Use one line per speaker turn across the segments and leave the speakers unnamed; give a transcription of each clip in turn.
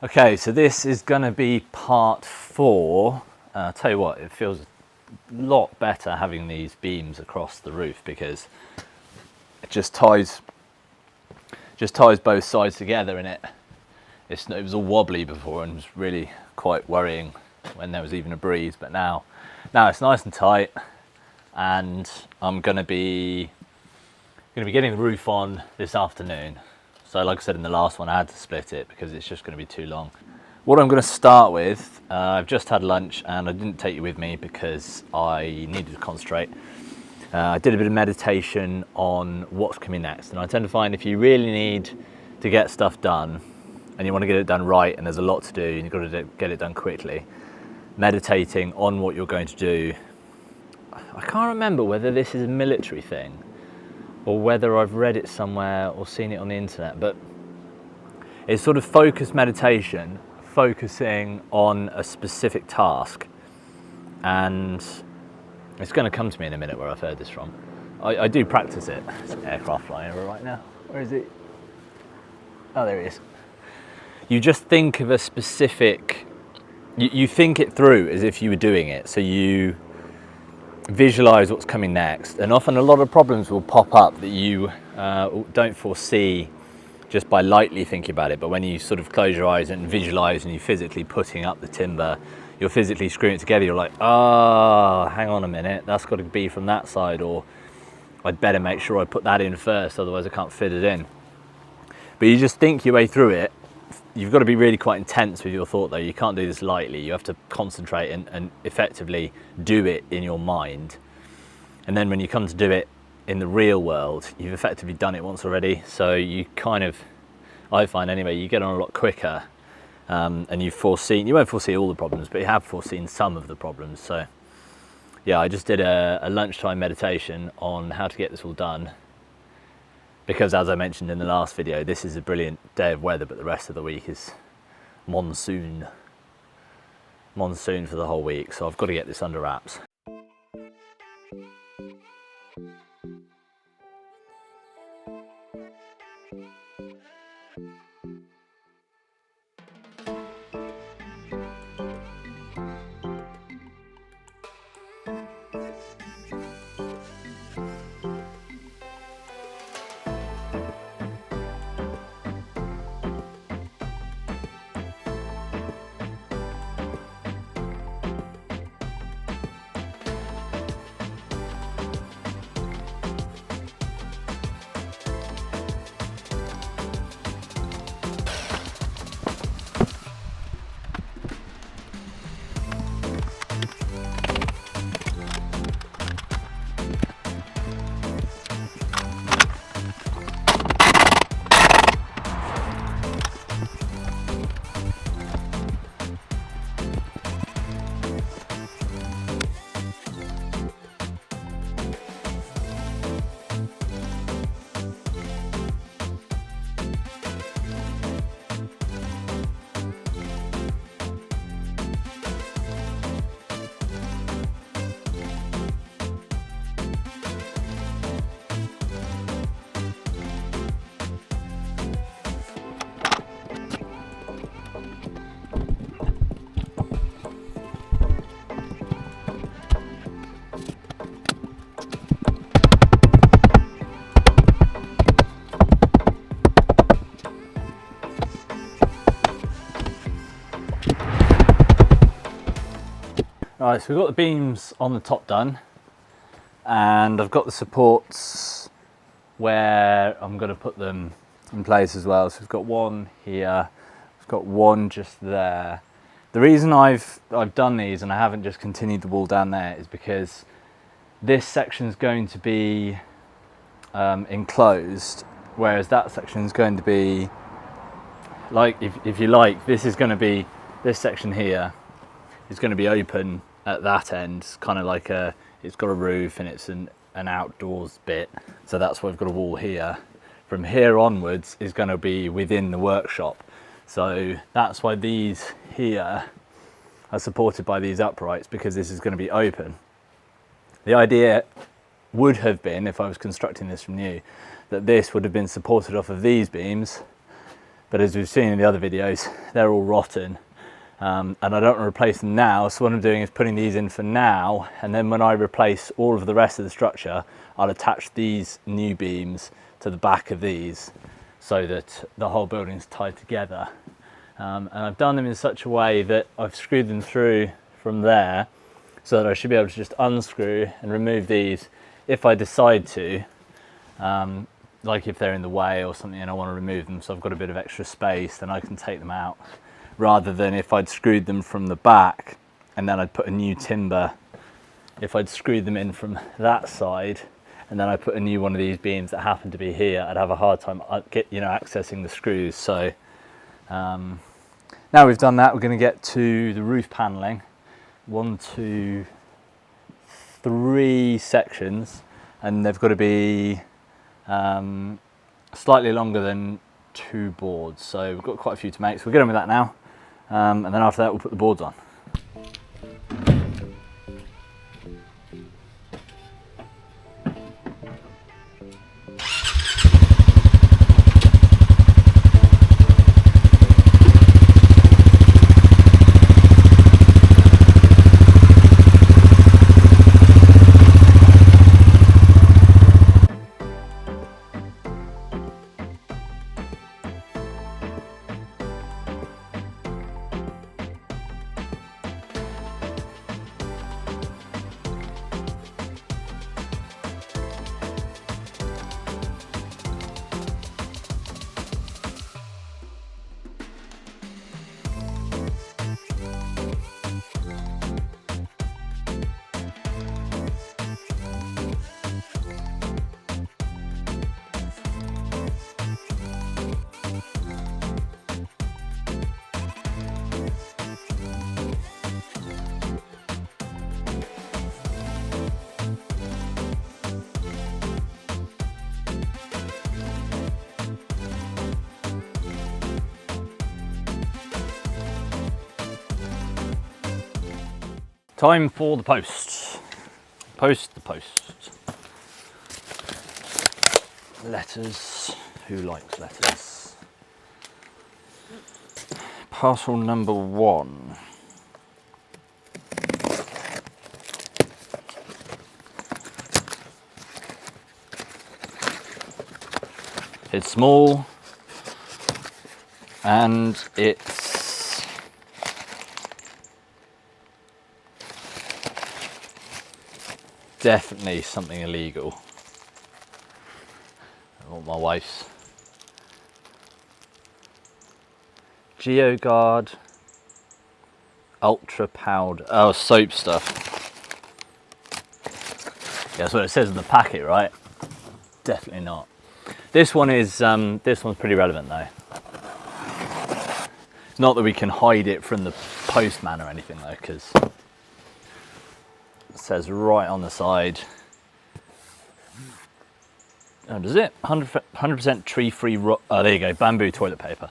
Okay, so this is going to be part 4. I'll tell you what, it feels a lot better having these beams across the roof because it just ties both sides together, and it was all wobbly before and was really quite worrying when there was even a breeze. But now it's nice and tight, and I'm going to be getting the roof on this afternoon. So like I said in the last one, I had to split it because it's just going to be too long. What I'm going to start with, I've just had lunch and I didn't take you with me because I needed to concentrate. I did a bit of meditation on what's coming next, and I tend to find if you really need to get stuff done and you want to get it done right and there's a lot to do and you've got to get it done quickly, meditating on what you're going to do. I can't remember whether this is a military thing or whether I've read it somewhere or seen it on the internet, but it's sort of focused meditation, focusing on a specific task. And it's going to come to me in a minute where I've heard this from. I do practice it. There's an aircraft flying over right now. Where is it? Oh, there it is. You just think of a specific, you think it through as if you were doing it. So you visualize what's coming next, and often a lot of problems will pop up that you don't foresee just by lightly thinking about it. But when you sort of close your eyes and visualize and you're physically putting up the timber, you're physically screwing it together, you're like, hang on a minute, that's got to be from that side, or I'd better make sure I put that in first, otherwise I can't fit it in. But you just think your way through it. You've got to be really quite intense with your thought though. You can't do this lightly. You have to concentrate and effectively do it in your mind. And then when you come to do it in the real world, you've effectively done it once already. So you kind of, I find anyway, you get on a lot quicker, and you won't foresee all the problems, but you have foreseen some of the problems. So yeah, I just did a lunchtime meditation on how to get this all done. Because as I mentioned in the last video, this is a brilliant day of weather, but the rest of the week is monsoon for the whole week. So I've got to get this under wraps. Right, so we've got the beams on the top done, and I've got the supports where I'm going to put them in place as well. So we've got one here, we've got one just there. The reason I've done these and I haven't just continued the wall down there is because this section is going to be enclosed, whereas that section is going to be, like, if you like, this section here is going to be open at that end, kind of like it's got a roof and it's an outdoors bit, so that's why we've got a wall here. From here onwards is going to be within the workshop, so that's why these here are supported by these uprights, because this is going to be open. The idea would have been, if I was constructing this from new, that this would have been supported off of these beams, but as we've seen in the other videos, they're all rotten. And I don't want to replace them now, so what I'm doing is putting these in for now, and then when I replace all of the rest of the structure, I'll attach these new beams to the back of these so that the whole building's tied together. And I've done them in such a way that I've screwed them through from there so that I should be able to just unscrew and remove these if I decide to, like if they're in the way or something and I want to remove them so I've got a bit of extra space, then I can take them out, rather than if I'd screwed them from the back and then I'd put a new timber. If I'd screwed them in from that side and then I put a new one of these beams that happened to be here, I'd have a hard time accessing the screws. So now we've done that, we're going to get to the roof paneling. 1, 2, 3 sections, and they've got to be slightly longer than 2 boards. So we've got quite a few to make, so we'll get on with that now. And then after that we'll put the boards on. Time for the post. Post the post. Letters. Who likes letters? Parcel number 1. It's small and it's definitely something illegal. I want my wife's. GeoGuard Ultra Powder. Oh, soap stuff. Yeah, that's what it says in the packet, right? Definitely not. This one is. This one's pretty relevant though. Not that we can hide it from the postman or anything though, because it says right on the side. Oh, does it? 100% tree-free. Oh, there you go. Bamboo toilet paper.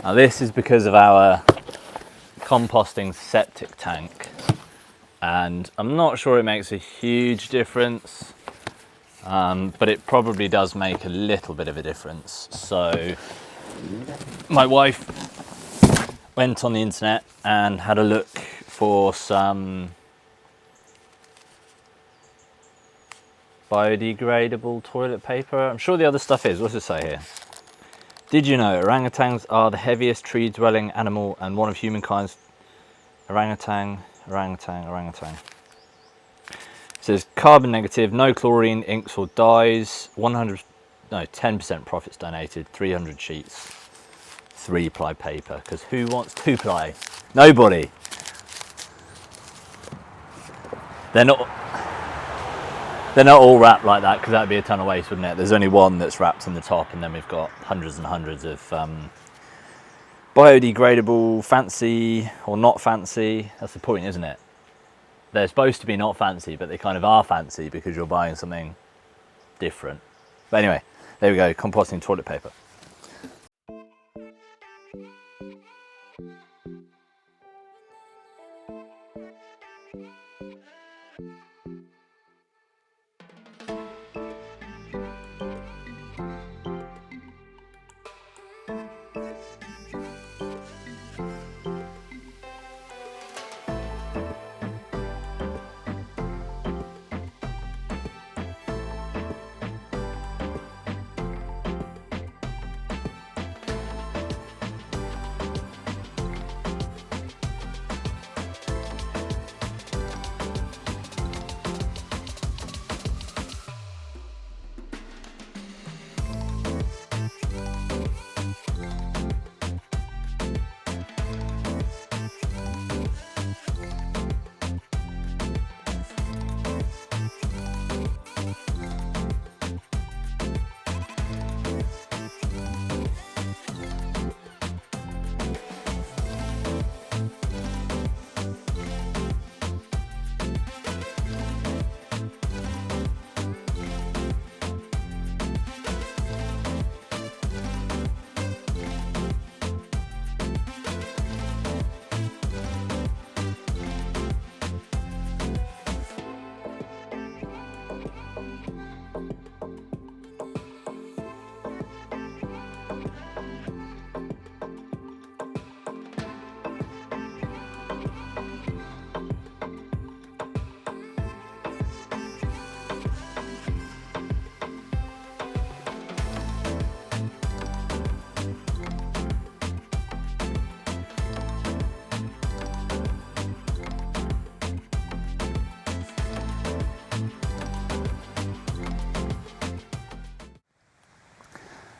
Now this is because of our composting septic tank, and I'm not sure it makes a huge difference, but it probably does make a little bit of a difference. So my wife went on the internet and had a look for some biodegradable toilet paper. I'm sure the other stuff is. What's it say here? Did you know orangutans are the heaviest tree-dwelling animal and one of humankind's... Orangutan. It says carbon negative, no chlorine, inks or dyes, 10% profits donated, 300 sheets, 3-ply paper, because who wants 2-ply? Nobody. They're not all wrapped like that, because that'd be a ton of waste, wouldn't it? There's only one that's wrapped in the top, and then we've got hundreds and hundreds of biodegradable, fancy or not fancy. That's the point, isn't it? They're supposed to be not fancy, but they kind of are fancy because you're buying something different. But anyway, there we go, composting toilet paper.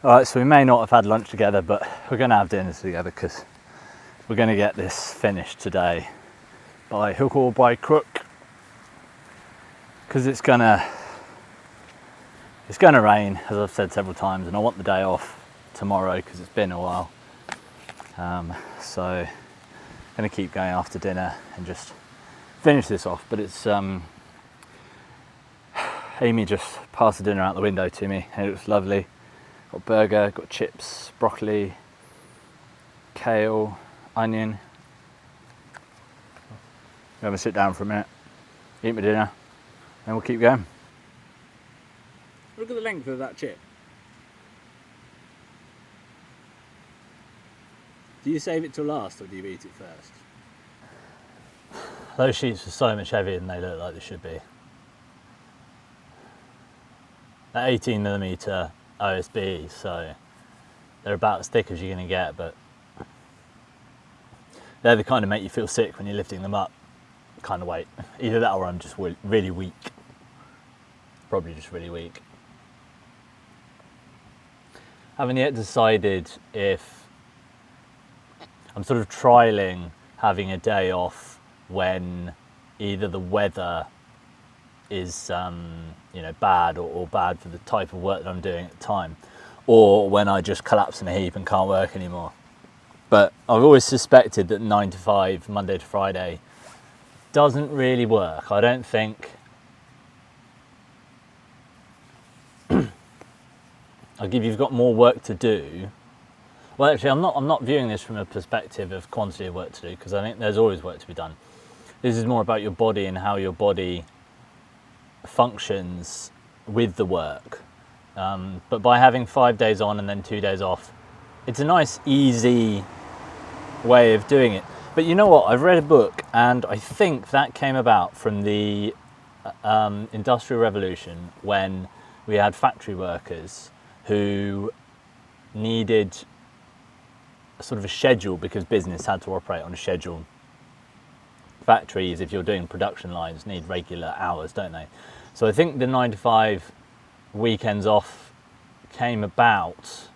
Alright, so we may not have had lunch together, but we're going to have dinner together because we're going to get this finished today by hook or by crook, because it's going to rain, as I've said several times, and I want the day off tomorrow because it's been a while. So I'm going to keep going after dinner and just finish this off. But it's Amy just passed the dinner out the window to me and it was lovely. Got burger, got chips, broccoli, kale, onion. I'm going to sit down for a minute, eat my dinner, and we'll keep going. Look at the length of that chip. Do you save it till last or do you eat it first? Those sheets are so much heavier than they look like they should be. That 18mm OSB, so they're about as thick as you're going to get, but they're the kind of make you feel sick when you're lifting them up kind of weight. Either that or I'm just really weak. Probably just really weak. Haven't yet decided if I'm sort of trialing having a day off when either the weather is bad or bad for the type of work that I'm doing at the time, or when I just collapse in a heap and can't work anymore. But I've always suspected that 9 to 5, Monday to Friday, doesn't really work. I don't think like if you've got more work to do. Well, actually, I'm not viewing this from a perspective of quantity of work to do, because I think there's always work to be done. This is more about your body and how your body functions with the work. But by having 5 days on and then 2 days off, it's a nice, easy way of doing it. But you know what? I've read a book, and I think that came about from the Industrial Revolution, when we had factory workers who needed sort of a schedule because business had to operate on a schedule. Factories, if you're doing production lines, need regular hours, don't they? So I think the 9 to 5 weekends off came about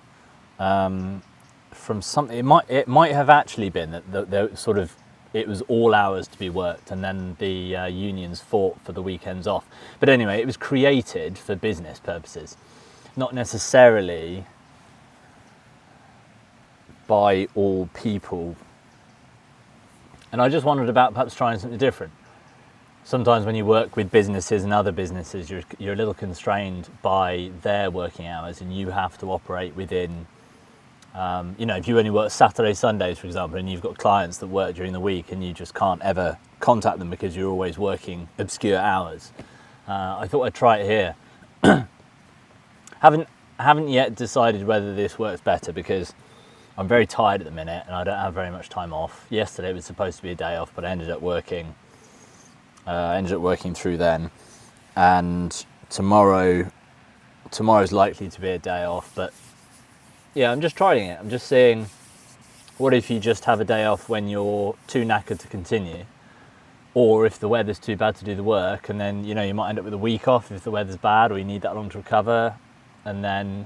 from something. It might have actually been that the sort of it was all hours to be worked, and then the unions fought for the weekends off. But anyway, it was created for business purposes, not necessarily by all people. And I just wondered about perhaps trying something different. Sometimes when you work with businesses and other businesses, you're a little constrained by their working hours, and you have to operate within, if you only work Saturdays, Sundays, for example, and you've got clients that work during the week and you just can't ever contact them because you're always working obscure hours. I thought I'd try it here. Haven't yet decided whether this works better, because I'm very tired at the minute and I don't have very much time off. Yesterday was supposed to be a day off, but I ended up working through then. And tomorrow's likely to be a day off, but yeah, I'm just trying it. I'm just seeing, what if you just have a day off when you're too knackered to continue, or if the weather's too bad to do the work, and then you might end up with a week off if the weather's bad or you need that long to recover, and then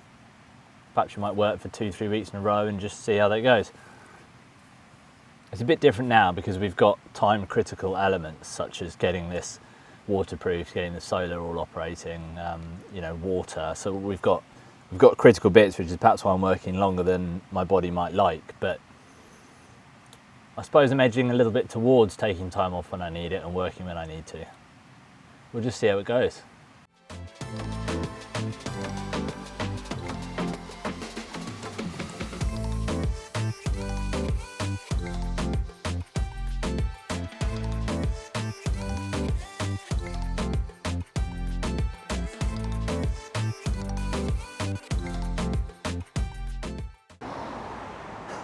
perhaps you might work for 2-3 weeks in a row and just see how that goes. It's a bit different now because we've got time critical elements such as getting this waterproof, getting the solar all operating, water. So we've got critical bits, which is perhaps why I'm working longer than my body might like. But I suppose I'm edging a little bit towards taking time off when I need it and working when I need to. We'll just see how it goes.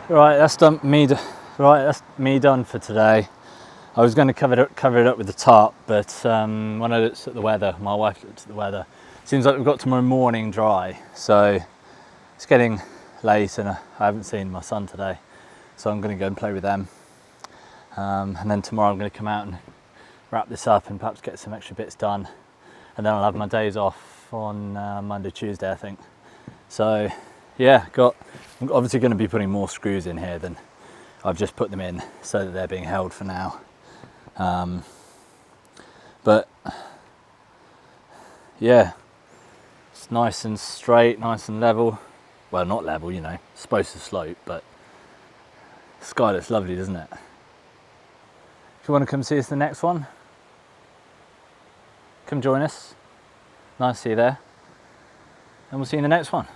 Right, that's me done for today. I was going to cover it up with the tarp, but when I looked at the weather, my wife looked at the weather, it seems like we've got tomorrow morning dry. So it's getting late and I haven't seen my son today, so I'm going to go and play with them. And then tomorrow I'm going to come out and wrap this up and perhaps get some extra bits done. And then I'll have my days off on Monday, Tuesday, I think. So yeah, I'm obviously going to be putting more screws in here than I've just put them in, so that they're being held for now. But yeah, it's nice and straight, nice and level. Well, not level, you know, it's supposed to slope, but the sky looks lovely, doesn't it? If you want to come see us the next one, come join us. Nice to see you there, and we'll see you in the next one.